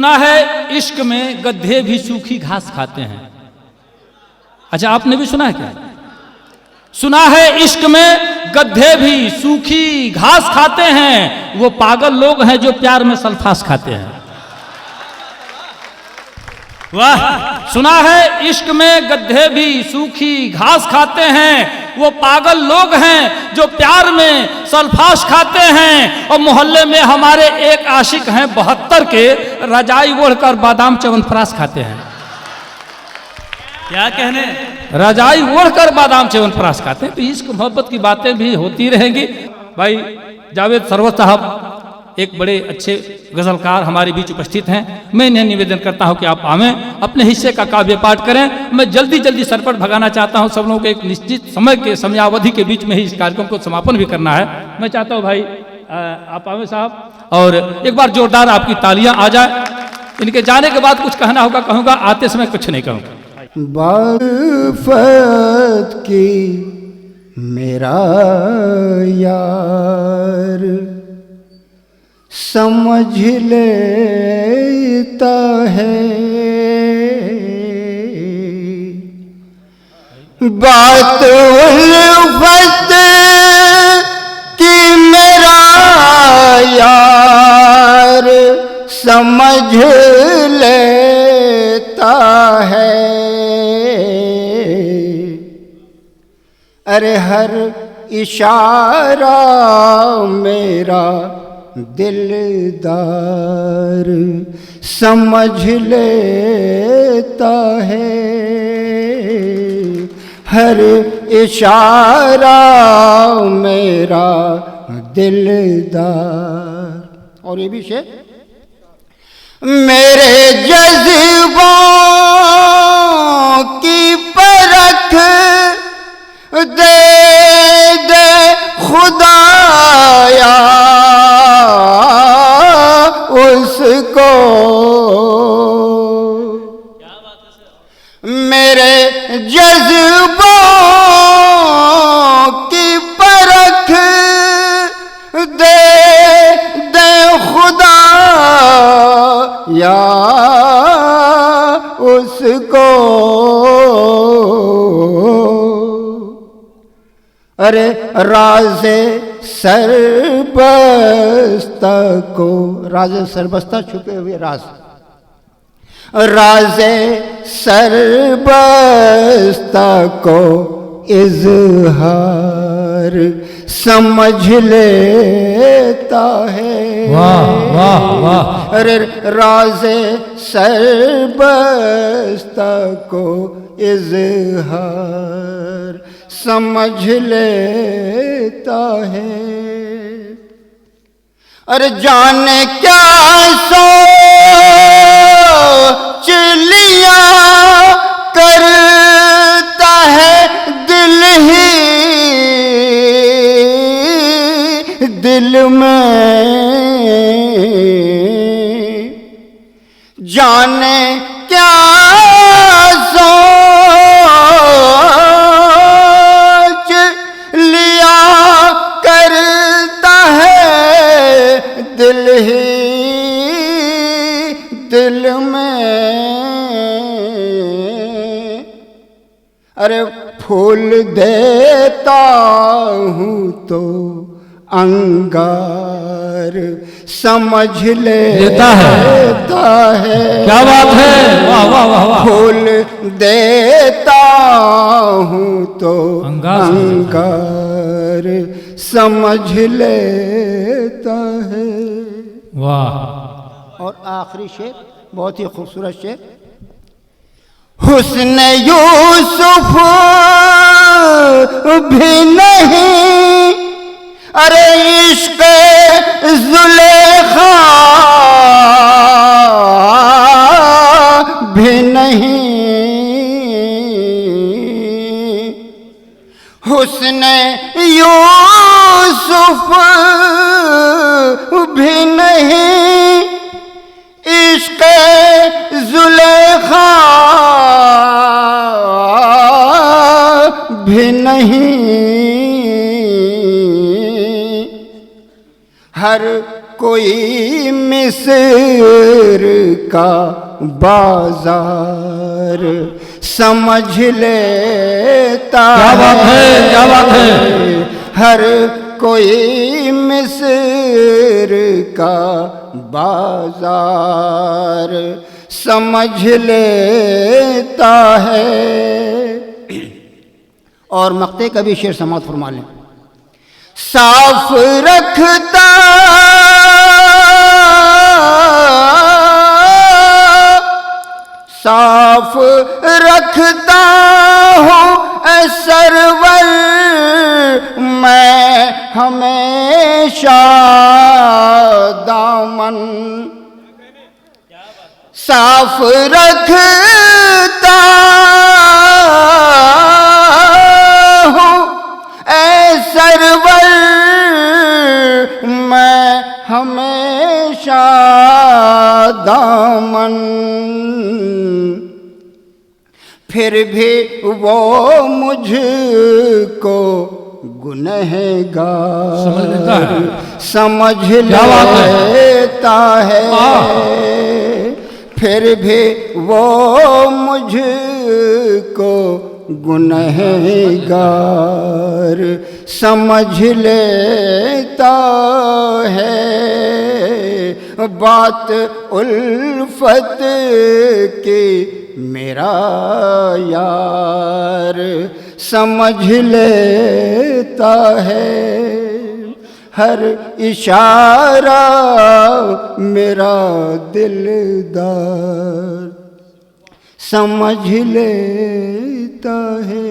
सुना है इश्क में गधे भी सूखी घास खाते हैं। अच्छा, आपने भी सुना है क्या? सुना है इश्क में गधे भी सूखी घास खाते हैं, वो पागल लोग हैं जो प्यार में सल्फास खाते हैं। वाह! सुना है इश्क में गधे भी सूखी घास खाते हैं, वो पागल लोग हैं जो प्यार में सल्फास खाते हैं। और मोहल्ले में हमारे एक आशिक हैं 72 के, रजाई ओढ़कर बादाम च्यवनप्राश खाते हैं। क्या कहने, रजाई ओढ़कर बादाम च्यवनप्राश खाते हैं। तो इश्क मोहब्बत की बातें भी होती रहेंगी। भाई जावेद सरवत साहब एक बड़े अच्छे गजलकार हमारे बीच उपस्थित हैं। मैं इन्हें निवेदन करता हूं कि आप आवें, अपने हिस्से का काव्य पाठ करें। मैं जल्दी जल्दी सरपट भगाना चाहता हूं, सब लोगों को एक निश्चित समय के समयावधि के बीच में ही इस कार्यक्रम को समापन भी करना है। मैं चाहता हूं भाई आप आवें साहब, और एक बार जोरदार आपकी तालियां आ जाए। इनके जाने के बाद कुछ कहना होगा कहूँगा, आते समय कुछ नहीं कहूँगा। बाफ़त की मेरा यार समझ लेता है, बात उल्फत की मेरा यार समझ लेता है। अरे हर इशारा मेरा दिलदार समझ लेता है, हर इशारा मेरा दिलदार। और ये भी शेर, मेरे जज्बों की परख दे दे खुदाया उसको, मेरे जज्बों की परख दे दे खुदा या उसको। अरे राज़े सरबस्ता को, राज़े सरबस्ता छुपे हुए राज, राज़े सरबस्ता को इज़हार समझ लेता है। वाह वाह वाह! अरे राज़े सरबस्ता को इज़हार समझ लेता है। अरे जाने क्या सोच लिया करता है दिल ही दिल में, जाने क्या सोच लिया करता है दिल ही दिल में। अरे फूल देता हूँ तो अंगार समझ लेता है। क्या बात है! वाह वाह वाह वाह! फूल देता हूँ तो अंगार समझ लेता है। वाह! और आखिरी शेर बहुत ही खूबसूरत शेर, हुस्न यूसुफ भी नहीं, अरे इश्क जुलेखा भी नहीं, हुस्न यूसुफ भी नहीं, इश्क जुलेखा भी नहीं, हर कोई मिस्र का बाजार समझ लेता क्या बात है, क्या बात है। हर कोई मिस्र का बाजार समझ लेता है। और मक्ते का भी शेर समाप्त फरमा लें। साफ रखता साफ रखता हूँ सरवर मैं हमेशा दामन, साफ रखता हूँ सरवर मैं हमेशा दामन, फिर भी वो मुझको गुनहगार समझ लेता है। फिर भी वो मुझको गुनहगार समझ लेता है। बात उल्फत की मेरा यार समझ लेता है। हर इशारा मेरा दिलदार समझ लेता है।